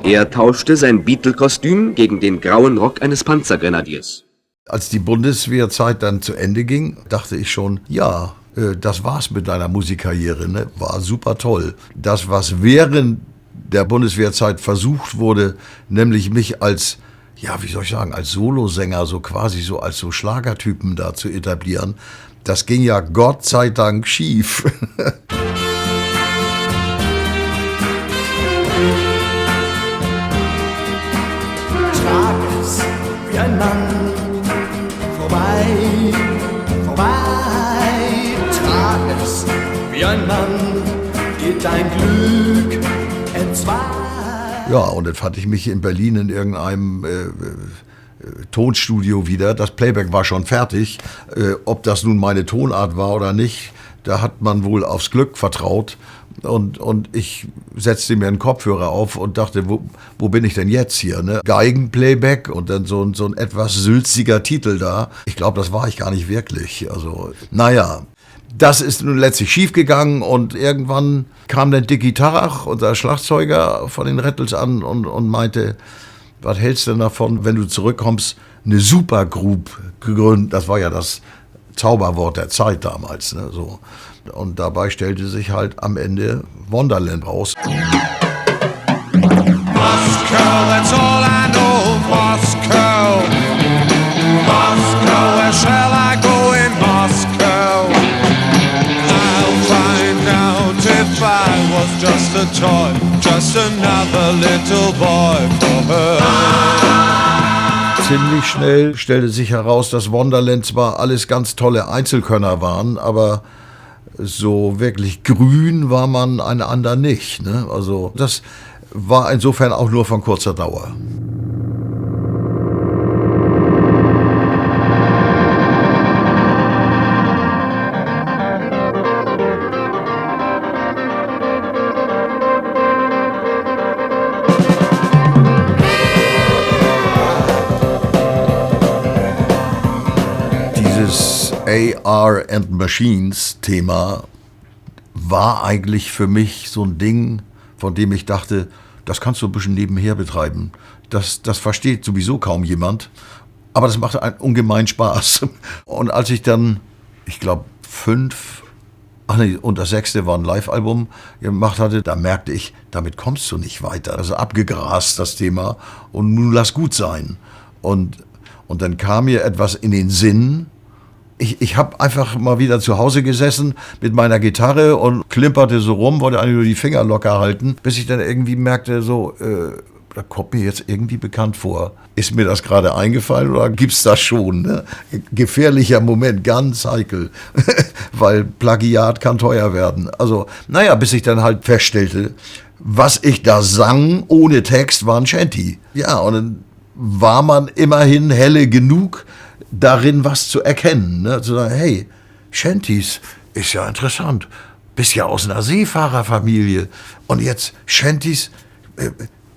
Er tauschte sein Beatle-Kostüm gegen den grauen Rock eines Panzergrenadiers. Als die Bundeswehrzeit dann zu Ende ging, dachte ich schon, ja, das war's mit deiner Musikkarriere, ne? War super toll. Das, was während der Bundeswehrzeit versucht wurde, nämlich mich als, ja, wie soll ich sagen, als Solosänger, so quasi so als so Schlagertypen da zu etablieren, das ging ja Gott sei Dank schief. Trag es wie ein Mann vorbei, vorbei. Trag es wie ein Mann, geht dein Glück entzwei. Ja, und dann fand ich mich in Berlin in irgendeinem Tonstudio wieder. Das Playback war schon fertig. Ob das nun meine Tonart war oder nicht, da hat man wohl aufs Glück vertraut. Und ich setzte mir einen Kopfhörer auf und dachte, wo bin ich denn jetzt hier? Ne? Geigenplayback und dann so ein etwas sülziger Titel da. Ich glaube, das war ich gar nicht wirklich. Also, naja, das ist nun letztlich schiefgegangen und irgendwann kam dann Dicky Tarach, unser Schlagzeuger von den Rattles, an und meinte, was hältst du denn davon, wenn du zurückkommst, eine Supergroup gründen? Das war ja das Zauberwort der Zeit damals. Ne? So. Und dabei stellte sich halt am Ende Wonderland raus. Moscow, that's all I know. Moscow, Moscow, where shall I go in Moscow? I'll find out if I was just a toy, just another little boy for her. Ziemlich schnell stellte sich heraus, dass Wonderland zwar alles ganz tolle Einzelkönner waren, aber so wirklich grün war man einander nicht. Ne? Also das war insofern auch nur von kurzer Dauer. Dieses AR and Machines Thema war eigentlich für mich so ein Ding, von dem ich dachte, das kannst du ein bisschen nebenher betreiben. Das versteht sowieso kaum jemand, aber das machte einen ungemein Spaß. Und als ich dann, ich glaube, und das 6. war ein Live-Album gemacht hatte, da merkte ich, damit kommst du nicht weiter. Also abgegrast, das Thema, und nun lass gut sein. Und dann kam mir etwas in den Sinn. Ich habe einfach mal wieder zu Hause gesessen mit meiner Gitarre und klimperte so rum, wollte eigentlich nur die Finger locker halten, bis ich dann irgendwie merkte, so, da kommt mir jetzt irgendwie bekannt vor. Ist mir das gerade eingefallen oder gibt's das schon? Ne? Gefährlicher Moment, ganz heikel, weil Plagiat kann teuer werden. Also, naja, bis ich dann halt feststellte, was ich da sang ohne Text war ein Shanty. Ja, und dann war man immerhin helle genug, darin was zu erkennen, ne? Zu sagen, hey, Shantys ist ja interessant, bist ja aus einer Seefahrerfamilie und jetzt Shantys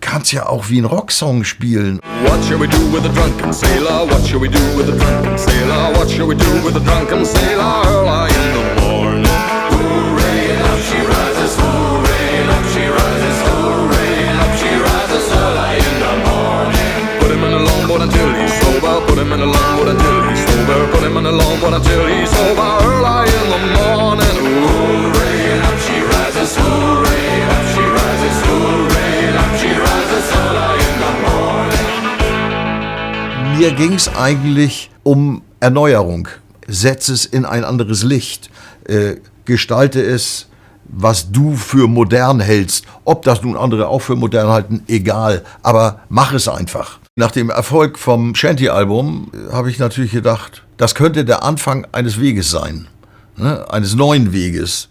kannst ja auch wie ein Rocksong spielen. What shall we do with a drunken sailor? What shall we do with a drunken sailor? What shall we do with a drunken sailor early in the morning? Hooray, up she rises, hooray, up she rises, hooray, up she rises early in the morning. Put him in a longboat until he's sober, put him in a longboat until he's sober, put him in a longboat until he's sober early in the morning. Hooray, up she rises, hooray, up she rises, hooray, up she rises early in the morning. Mir ging's eigentlich um Erneuerung. Setze es in ein anderes Licht. Gestalte es, was du für modern hältst. Ob das nun andere auch für modern halten, egal. Aber mach es einfach. Nach dem Erfolg vom Shanty-Album habe ich natürlich gedacht, das könnte der Anfang eines Weges sein. Ne? Eines neuen Weges.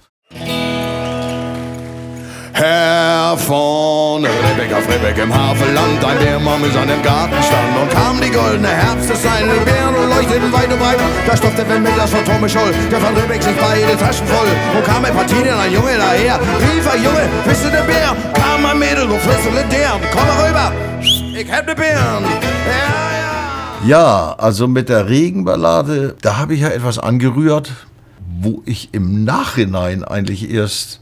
Herr von Ribbeck auf Ribbeck im Havelland, ein Bärmann mit seinem Garten stand und kam die goldene Herbst, seine Bären leuchteten weit und breit. Da stopfte wenn mit das von Tome Scholl, der von Ribbeck sich beide Taschen voll. Und kam ein Partien, ein Junge daher, rief ein Junge, bist du der Bär? Kam ein Mädel und flüsterte der, komm mal rüber, ich hab ne Bären. Ja, also mit der Regenballade, da habe ich ja etwas angerührt, wo ich im Nachhinein eigentlich erst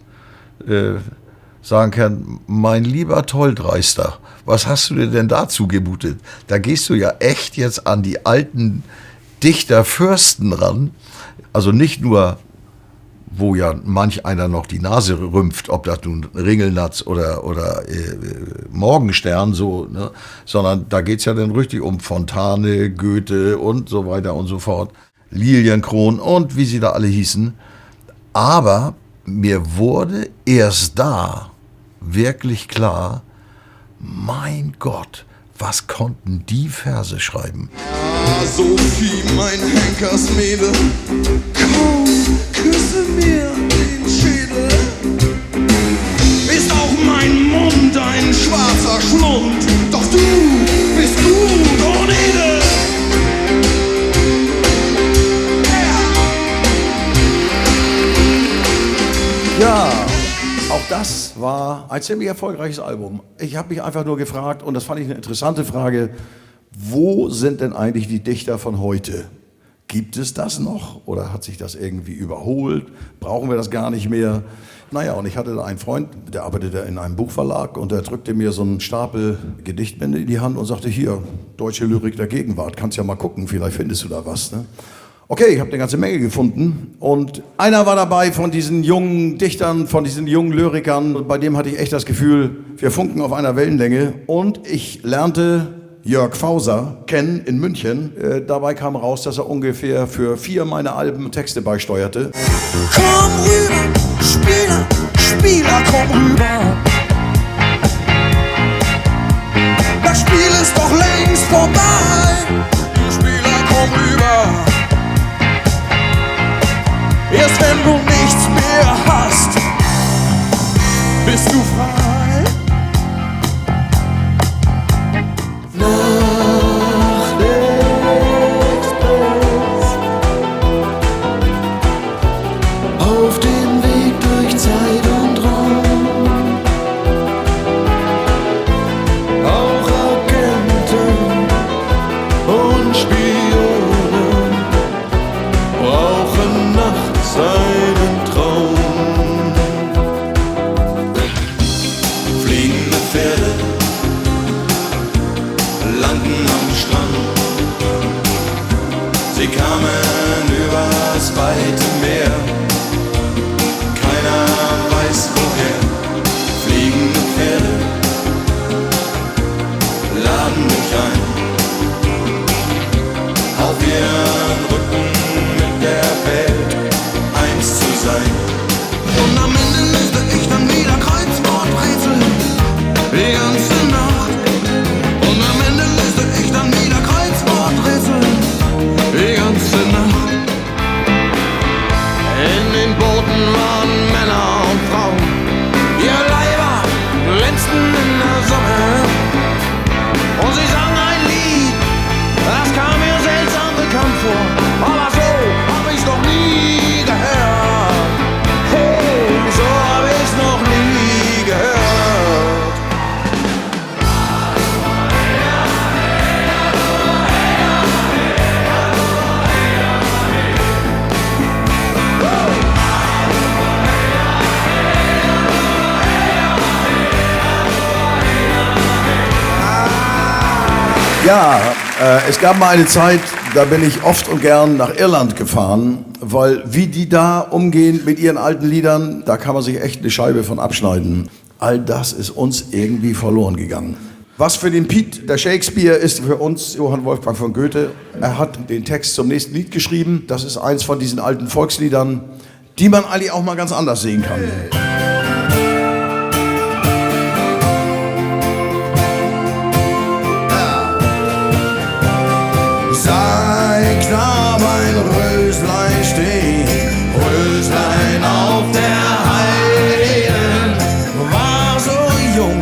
sagen kann, mein lieber Tolldreister, was hast du dir denn dazu gemutet? Da gehst du ja echt jetzt an die alten Dichterfürsten ran, also nicht nur, wo ja manch einer noch die Nase rümpft, ob das nun Ringelnatz oder Morgenstern, so, ne? Sondern da geht's ja dann richtig um Fontane, Goethe und so weiter und so fort, Lilienkron und wie sie da alle hießen. Aber mir wurde erst da wirklich klar, mein Gott, was konnten die Verse schreiben? Ah, Sophie, mein Henkersmädel, komm, küsse mir den Schädel. Ist auch mein Mund ein schwarzer Schlund, doch du bist gut und edel. Ja, auch das war ein ziemlich erfolgreiches Album. Ich habe mich einfach nur gefragt, und das fand ich eine interessante Frage, wo sind denn eigentlich die Dichter von heute? Gibt es das noch oder hat sich das irgendwie überholt? Brauchen wir das gar nicht mehr? Naja, und ich hatte da einen Freund, der arbeitete in einem Buchverlag und der drückte mir so einen Stapel Gedichtbände in die Hand und sagte, hier, deutsche Lyrik der Gegenwart, kannst ja mal gucken, vielleicht findest du da was. Ne? Okay, ich habe eine ganze Menge gefunden und einer war dabei von diesen jungen Dichtern, von diesen jungen Lyrikern, und bei dem hatte ich echt das Gefühl, wir funken auf einer Wellenlänge, und ich lernte Jörg Fauser kennen in München. Dabei kam raus, dass er ungefähr für 4 meiner Alben Texte beisteuerte. Komm rüber, Spieler, Spieler, komm rüber. Das Spiel ist doch längst vorbei. Du Spieler, komm rüber. Erst wenn du nichts mehr hast, bist du frei. Auf dem Weg durch Zeit und Raum, Auch Agenten und Spionen brauchen nachts einen Traum. Fliegende Pferde landen am Strand. Sie kamen übers weite Meer. Keiner weiß woher. Fliegende Pferde laden mich ein. Auf ihren Rücken mit der Welt eins zu sein. Und am Ende löste ich dann wieder Kreuzworträtsel die ganze Nacht. Und am Ende löste ich dann wieder Kreuzworträtsel die ganze Nacht. In den Booten waren Männer und Frauen, ihre Leiber glänzten in der Sonne. Und sie sangen ein Lied, das kam mir seltsam bekannt vor, aber so hab ich's noch nie gehört. Hey, so hab ich's noch nie gehört. Ja, es gab mal eine Zeit, da bin ich oft und gern nach Irland gefahren, weil wie die da umgehen mit ihren alten Liedern, da kann man sich echt eine Scheibe von abschneiden. All das ist uns irgendwie verloren gegangen. Was für den Piet der Shakespeare ist für uns Johann Wolfgang von Goethe. Er hat den Text zum nächsten Lied geschrieben. Das ist eins von diesen alten Volksliedern, die man eigentlich auch mal ganz anders sehen kann. Sei klar, mein Röslein stehen, Röslein auf der Heide, war so jung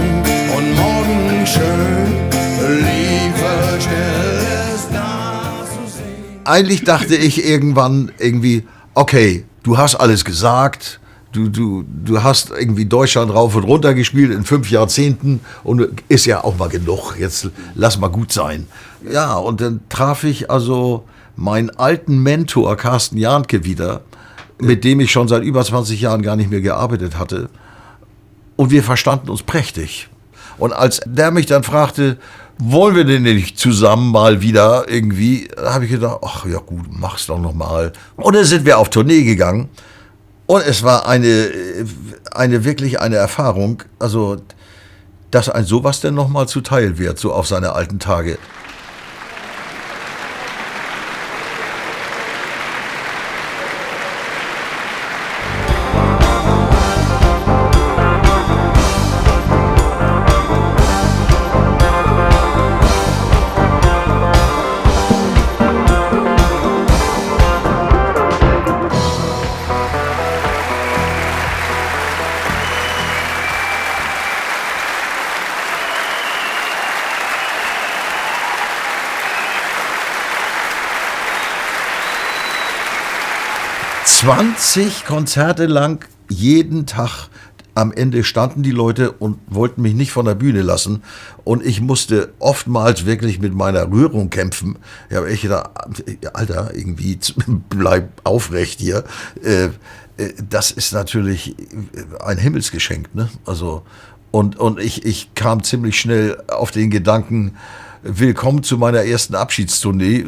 und morgen schön, liebe Stilles nachzusehen. Eigentlich dachte ich irgendwann irgendwie, okay, du hast alles gesagt, du hast irgendwie Deutschland rauf und runter gespielt in 5 Jahrzehnten und ist ja auch mal genug, jetzt lass mal gut sein. Ja, und dann traf ich also meinen alten Mentor Carsten Jahnke wieder, mit dem ich schon seit über 20 Jahren gar nicht mehr gearbeitet hatte. und wir verstanden uns prächtig. Und als der mich dann fragte, wollen wir denn nicht zusammen mal wieder irgendwie, da habe ich gedacht, ach ja gut, mach's doch noch mal. Und dann sind wir auf Tournee gegangen und es war wirklich eine Erfahrung, also dass ein sowas denn noch mal zuteil wird, so auf seine alten Tage. ...20 Konzerte lang, jeden Tag. Am Ende standen die Leute und wollten mich nicht von der Bühne lassen. Und ich musste oftmals wirklich mit meiner Rührung kämpfen. Ich habe echt gedacht, Alter, irgendwie bleib aufrecht hier. Das ist natürlich ein Himmelsgeschenk, ne? Also, und ich kam ziemlich schnell auf den Gedanken, willkommen zu meiner ersten Abschiedstournee,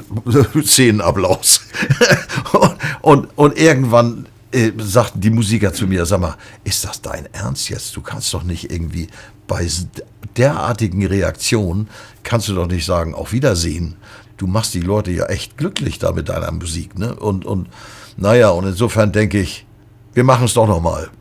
Szenenapplaus. und irgendwann sagten die Musiker zu mir, sag mal, ist das dein Ernst jetzt? Du kannst doch nicht irgendwie bei derartigen Reaktionen, kannst du doch nicht sagen, auf Wiedersehen. Du machst die Leute ja echt glücklich da mit deiner Musik, ne? Und naja, und insofern denke ich, wir machen es doch noch mal.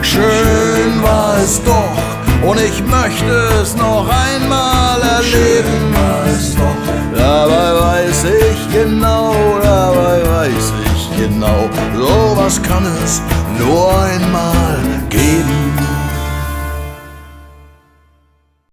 Schön war es doch, und ich möchte es noch einmal erleben. Dabei weiß ich genau, sowas kann es nur einmal geben.